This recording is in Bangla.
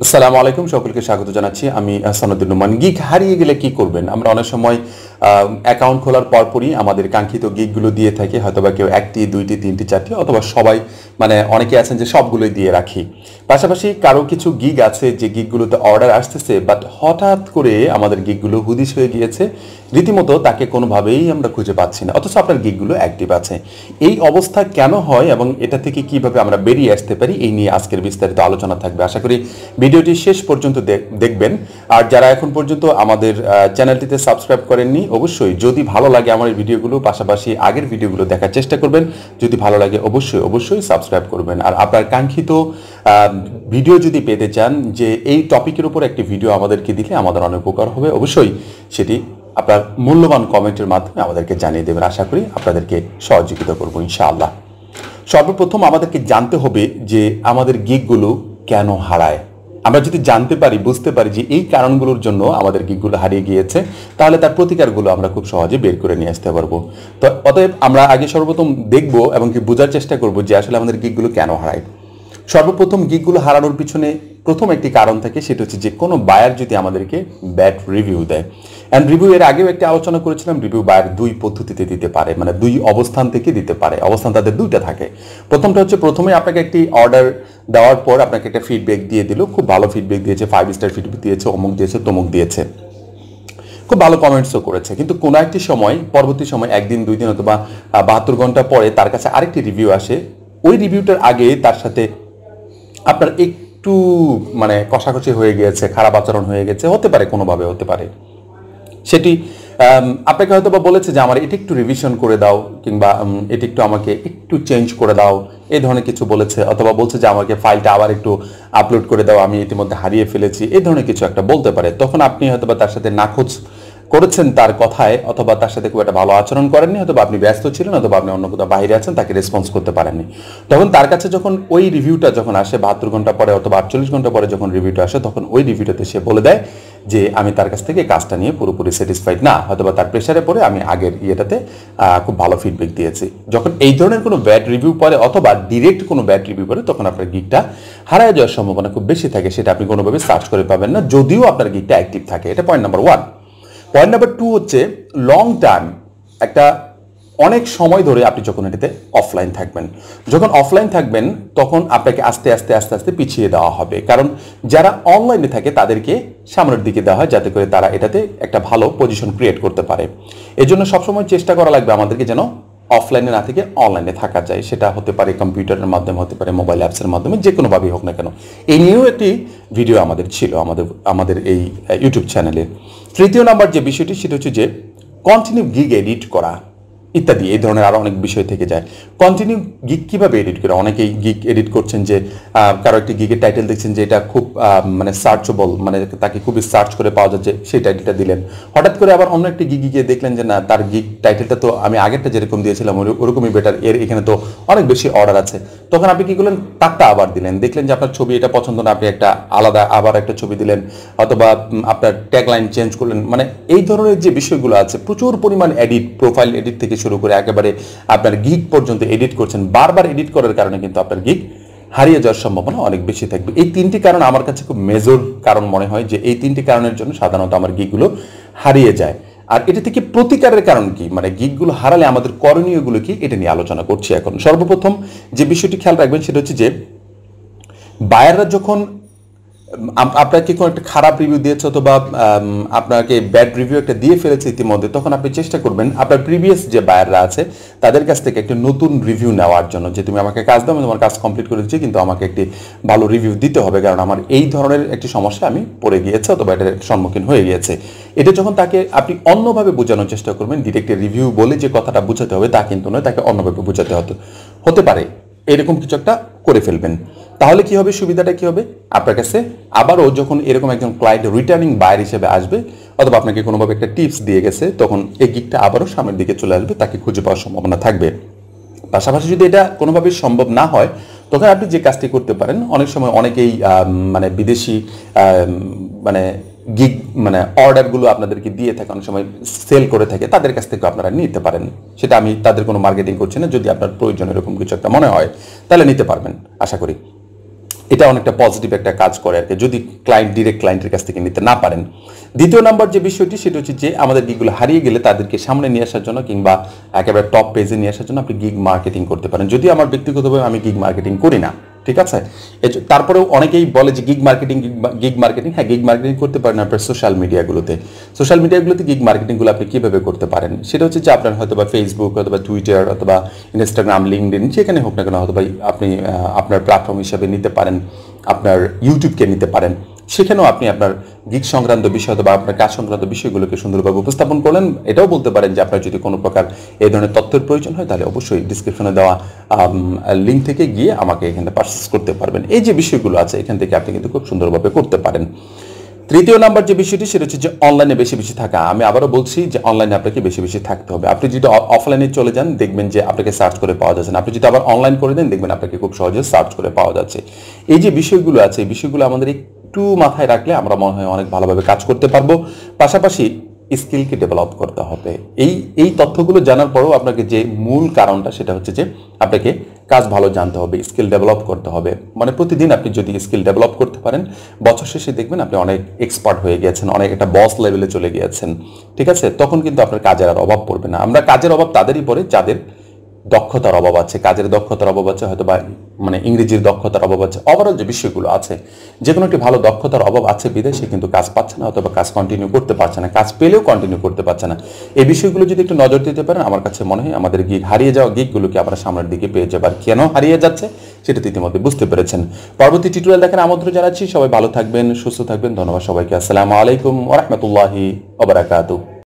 আসসালামু আলাইকুম, সকলকে স্বাগত জানাচ্ছি। আমি আহসান উদ্দিন নোমান। গিগ হারিয়ে গেলে কি করবেন? আমরা অনেক সময় অ্যাকাউন্ট খোলার পরপরই আমাদের কাঙ্ক্ষিত গিগগুলো দিয়ে থাকি, হয়তোবা কেউ 1টি 2টি 3টি 4টি অথবা সবাই অনেকে আছেন যে সবগুলোই দিয়ে রাখি। পাশাপাশি কারো কিছু গিগ আছে যে গিগগুলোতে অর্ডার আসতেছে, বাট হঠাৎ করে আমাদের গিগগুলো হুদিশ হয়ে গিয়েছে, রীতিমতো তাকে কোনোভাবেই আমরা খুঁজে পাচ্ছি না, অথচ আপনার গিগগুলো অ্যাক্টিভ আছে। এই অবস্থা কেন হয় এবং এটা থেকে কিভাবে আমরা বেরিয়ে আসতে পারি, এই নিয়ে আজকের বিস্তারিত আলোচনা থাকবে। আশা করি ভিডিওটি শেষ পর্যন্ত দেখবেন। আর যারা এখন পর্যন্ত আমাদের চ্যানেলটিতে সাবস্ক্রাইব করেননি, অবশ্যই যদি ভালো লাগে আমার এই ভিডিওগুলো, পাশাপাশি আগের ভিডিওগুলো দেখার চেষ্টা করবেন। যদি ভালো লাগে অবশ্যই সাবস্ক্রাইব করবেন। আর আপনার কাঙ্ক্ষিত ভিডিও যদি পেতে চান, যে এই টপিকের উপর একটি ভিডিও আমাদেরকে দিলে আমাদের অনেক উপকার হবে, অবশ্যই সেটি আপনার মূল্যবান কমেন্টের মাধ্যমে আমাদেরকে জানিয়ে দেবেন। আশা করি আপনাদেরকে সহযোগিতা করবো ইনশাআল্লাহ। সর্বপ্রথম আমাদেরকে জানতে হবে যে আমাদের গিগগুলো কেন হারায়। আমরা যদি জানতে পারি, বুঝতে পারি যে এই কারণগুলোর জন্য আমাদের গিগগুলো হারিয়ে গিয়েছে, তাহলে তার প্রতিকারগুলো আমরা খুব সহজে বের করে নিয়ে আসতে পারবো। তো অতএব আমরা আগে সর্বপ্রথম দেখব এবং কি বোঝার চেষ্টা করব যে আসলে আমাদের গিগগুলো কেন হারায়। সর্বপ্রথম গিগগুলো হারানোর পিছনে প্রথম একটি কারণ থাকে, সেটা হচ্ছে যে কোনো বায়ার যদি আমাদেরকে ব্যাড রিভিউ দেয়। অ্যান্ড রিভিউ এর আগেও একটা আলোচনা করেছিলাম, রিভিউ বায়ার দুই পদ্ধতিতে দিতে পারে, দুই অবস্থান থেকে দিতে পারে। অবস্থান তাদের দুইটা থাকে। প্রথমটা হচ্ছে প্রথমে আপনাকে একটি অর্ডার দেওয়ার পর আপনাকে একটা ফিডব্যাক দিয়ে দিল, খুব ভালো ফিডব্যাক দিয়েছে, 5 স্টার ফিডব্যাক দিয়েছে, অমুক দিয়েছে, তমুক দিয়েছে, খুব ভালো কমেন্টসও করেছে। কিন্তু কোনো একটি সময়, পরবর্তী সময় 1 দিন 2 দিন অথবা 72 ঘন্টা পরে তার কাছে আরেকটি রিভিউ আসে। ওই রিভিউটার আগে তার সাথে আপনার একটু কষাকষি হয়ে গিয়েছে, খারাপ আচরণ হয়ে গেছে, হতে পারে, কোনোভাবে হতে পারে। সেটি আপনাকে হয়তো বা বলেছে যে আমার এটা একটু রিভিশন করে দাও, কিংবা এটা একটু আমাকে একটু চেঞ্জ করে দাও, এই ধরনের কিছু বলেছে। অথবা বলছে যে আমাকে ফাইলটা আবার একটু আপলোড করে দাও, আমি ইতিমধ্যে হারিয়ে ফেলেছি, এই ধরনের কিছু একটা বলতে পারে। তখন আপনি হয়তো বা তার সাথে নাখোঁজ করেছেন তার কথায়, অথবা তার সাথে খুব একটা ভালো আচরণ করেননি, অথবা আপনি ব্যস্ত ছিলেন, অথবা আপনি অন্য কোথাও বাইরে আছেন, তাকে রেসপন্স করতে পারেননি। তখন তার কাছে যখন ওই রিভিউটা যখন আসে 72 ঘন্টা পরে অথবা 48 ঘন্টা পরে যখন রিভিউটা আসে, তখন ওই রিভিউটাতে সে বলে দেয় যে আমি তার কাছ থেকে কাজটা নিয়ে পুরোপুরি স্যাটিসফাইড না, হয়তোবা তার প্রেশারে পড়ে আমি আগের ইয়েটাতে খুব ভালো ফিডব্যাক দিয়েছি। যখন এই ধরনের কোনো ব্যাড রিভিউ পড়ে অথবা ডিরেক্ট কোনো ব্যাড রিভিউ পড়ে, তখন আপনার গিগটা হারায় যাওয়ার সম্ভাবনা খুব বেশি থাকে। সেটা আপনি কোনোভাবে সার্চ করে পাবেন না, যদিও আপনার গিগটা অ্যাক্টিভ থাকে। এটা পয়েন্ট নাম্বার 1। পয়েন্ট নাম্বার 2 হচ্ছে লং টার্ম, একটা অনেক সময় ধরে আপনি যখন এটাতে অফলাইন থাকবেন। যখন অফলাইন থাকবেন তখন আপনাকে আস্তে আস্তে পিছিয়ে দেওয়া হবে, কারণ যারা অনলাইনে থাকে তাদেরকে সামনের দিকে দেওয়া হয়, যাতে করে তারা এটাতে একটা ভালো পজিশন ক্রিয়েট করতে পারে। এজন্য সবসময় চেষ্টা করা লাগবে আমাদেরকে যেন অফলাইনে না থেকে অনলাইনে থাকা যায়। সেটা হতে পারে কম্পিউটারের মাধ্যমে, হতে পারে মোবাইল অ্যাপসের মাধ্যমে, যে কোনোভাবেই হোক না কেন। এই নিয়েও একটি ভিডিও আমাদের ছিল আমাদের এই ইউটিউব চ্যানেলে। তৃতীয় নাম্বার যে বিষয়টি, সেটা হচ্ছে যে কন্টিনিউ গিগ এডিট করা ইত্যাদি, এই ধরনের আরও অনেক বিষয় থেকে যায়। কন্টিনিউ গিগ কীভাবে এডিট করে? অনেকেই গিগ এডিট করছেন যে কারো একটি গিগের টাইটেল দেখছেন যে এটা খুব সার্চেবল, তাকে খুবই সার্চ করে পাওয়া যাচ্ছে, সেই টাইটেলটা দিলেন। হঠাৎ করে আবার অন্য একটি গিগে গিয়ে দেখলেন যে না, তার গিগ টাইটেলটা তো আমি আগেরটা যেরকম দিয়েছিলাম ওরকমই বেটার, এখানে তো অনেক বেশি অর্ডার আছে। তখন আপনি কী করলেন, তারটা আবার দিলেন, দেখলেন যে আপনার ছবি এটা পছন্দ না, আপনি একটা আলাদা আবার একটা ছবি দিলেন, অথবা আপনার ট্যাগলাইন চেঞ্জ করলেন। এই ধরনের যে বিষয়গুলো আছে, প্রচুর পরিমাণ এডিট, প্রোফাইল এডিট থেকে শুরু করে একেবারে আপনার গিগ পর্যন্ত এডিট করছেন। বারবার এডিট করার কারণে কিন্তু আপনার গিগ হারিয়ে যাওয়ার সম্ভাবনা অনেক বেশি থাকবে। এই 3টি কারণ আমার কাছে খুব মেজর কারণ মনে হয়, যে এই 3টি কারণের জন্য সাধারণত আমার গিগগুলো হারিয়ে যায়। আর এটা থেকে প্রতিকারের কারণ কি, গিগগুলো হারালে আমাদের করণীয়গুলো কি, এটা নিয়ে আলোচনা করছি এখন। সর্বপ্রথম যে বিষয়টি খেয়াল রাখবেন, সেটা হচ্ছে যে বায়াররা যখন আপনাকে কোনো একটা খারাপ রিভিউ দিয়েছে, অথবা আপনাকে ব্যাড রিভিউ একটা দিয়ে ফেলেছে ইতিমধ্যে, তখন আপনি চেষ্টা করবেন আপনার প্রিভিয়াস যে বায়াররা আছে তাদের কাছ থেকে একটা নতুন রিভিউ নেওয়ার জন্য, যে তুমি আমাকে কাজ দাও, আমি তোমার কাজ কমপ্লিট করে দিচ্ছি, কিন্তু আমাকে একটি ভালো রিভিউ দিতে হবে, কারণ আমার এই ধরনের একটি সমস্যা আমি পড়ে গিয়েছে, অথবা এটার সম্মুখীন হয়ে গিয়েছে। এটা যখন তাকে আপনি অন্যভাবে বোঝানোর চেষ্টা করবেন, ডিরেক্ট রিভিউ বলে যে কথাটা বোঝাতে হবে তা কিন্তু নয়, তাকে অন্যভাবে বোঝাতে হতে পারে, এরকম কিছু একটা করে ফেলবেন। তাহলে কি হবে, সুবিধাটা কি হবে, আপনার কাছে আবারও যখন এরকম একজন ক্লায়েন্ট রিটার্নিং বায়ার হিসেবে আসবে, অথবা আপনাকে কোনোভাবে একটা টিপস দিয়ে গেছে, তখন এই গিগটা আবারও সামনের দিকে চলে আসবে, তাকে খুঁজে পাওয়ার সম্ভাবনা থাকবে। পাশাপাশি যদি এটা কোনোভাবেই সম্ভব না হয়, তখন আপনি যে কাজটি করতে পারেন, অনেক সময় অনেকেই বিদেশি গিগ অর্ডারগুলো আপনাদেরকে দিয়ে থাকে, অনেক সময় সেল করে থাকে, তাদের কাছ থেকে আপনারা নিতে পারেন। সেটা আমি তাদের কোনো মার্কেটিং করছি না, যদি আপনার প্রয়োজন এরকম কিছু একটা মনে হয় তাহলে নিতে পারবেন আশা করি। এটা অনেকটা পজিটিভ একটা কাজ করে আর কি, যদি ডিরেক্ট ক্লায়েন্টের কাছ থেকে নিতে না পারেন। দ্বিতীয় নাম্বার যে বিষয়টি সেটা হচ্ছে যে আমাদের গিগগুলো হারিয়ে গেলে তাদেরকে সামনে নিয়ে আসার জন্য কিংবা একেবারে টপ পেজে নিয়ে আসার জন্য আপনি গিগ মার্কেটিং করতে পারেন। যদিও আমার ব্যক্তিগতভাবে আমি গিগ মার্কেটিং করি না, ঠিক আছে। তারপরেও অনেকেই বলে যে গিগ মার্কেটিং হ্যাঁ, গিগ মার্কেটিং করতে পারেন আপনার সোশ্যাল মিডিয়াগুলোতে গিগ মার্কেটিংগুলো আপনি কীভাবে করতে পারেন সেটা হচ্ছে যে আপনার হয়তো বা ফেসবুক অথবা টুইটার অথবা ইনস্টাগ্রাম, লিঙ্কডইন, যেখানে হোক না কেন হয়তো বা আপনি আপনার প্ল্যাটফর্ম হিসাবে নিতে পারেন, আপনার ইউটিউবকে নিতে পারেন। সেখানেও আপনি আপনার গিগ সংক্রান্ত বিষয় অথবা আপনার কাজ সংক্রান্ত বিষয়গুলোকে সুন্দরভাবে উপস্থাপন করলেন। এটাও বলতে পারেন যে আপনার যদি কোনো প্রকার এই ধরনের তথ্যের প্রয়োজন হয় তাহলে অবশ্যই ডিসক্রিপশনে দেওয়া লিঙ্ক থেকে গিয়ে আমাকে এখানে পারচেস করতে পারবেন। এই যে বিষয়গুলো আছে এখান থেকে আপনি কিন্তু খুব সুন্দরভাবে করতে পারেন। তৃতীয় নাম্বার যে বিষয়টি সেটা হচ্ছে যে অনলাইনে বেশি বেশি থাকা। আমি আবারও বলছি যে অনলাইনে আপনাকে বেশি বেশি থাকতে হবে। আপনি যদি অফলাইনে চলে যান দেখবেন যে আপনাকে সার্চ করে পাওয়া যাচ্ছে না, আপনি যদি আবার অনলাইন করে দেন দেখবেন আপনাকে খুব সহজে সার্চ করে পাওয়া যাচ্ছে। এই যে বিষয়গুলো আছে এই বিষয়গুলো আমাদের একটু মাথায় রাখলে আমরা মনে হয় অনেক ভালোভাবে কাজ করতে পারবো। পাশাপাশি স্কিলকে ডেভেলপ করতে হবে। এই তথ্যগুলো জানার পরেও আপনাকে যে মূল কারণটা সেটা হচ্ছে যে আপনাকে কাজ ভালো জানতে হবে, স্কিল ডেভেলপ করতে হবে। মানে প্রতিদিন আপনি যদি স্কিল ডেভেলপ করতে পারেন বছর শেষে দেখবেন আপনি অনেক এক্সপার্ট হয়ে গিয়েছেন, অনেক একটা বস লেভেলে চলে গিয়েছেন, ঠিক আছে। তখন কিন্তু আপনার কাজের আর অভাব পড়বে না। আমরা কাজের অভাব তাদেরই পড়ে যাদের দক্ষতার অভাব আছে, কাজের দক্ষতার অভাব আছে, হয়তো বা মানে ইংরেজির দক্ষতার অভাব আছে, ওভারঅল যে বিষয়গুলো আছে যে কোনো একটি ভালো দক্ষতার অভাব আছে বিদেশে কিন্তু কাজ পাচ্ছে না অথবা কাজ কন্টিনিউ করতে পারছে না, কাজ পেলেও কন্টিনিউ করতে পারছে না। এই বিষয়গুলো যদি একটু নজর দিতে পারেন আমার কাছে মনে হয় আমাদের হারিয়ে যাওয়া গিগগুলোকে আমরা সামনের দিকে পেয়ে যাবার। কেন হারিয়ে যাচ্ছে সেটা ইতিমধ্যে বুঝতে পেরেছেন। পরবর্তী টিউটোরিয়াল দেখার আমন্ত্রণ জানাচ্ছি। সবাই ভালো থাকবেন, সুস্থ থাকবেন। ধন্যবাদ সবাইকে। আসসালামু আলাইকুম ওয়া রাহমাতুল্লাহি ওয়া বারাকাতুহু।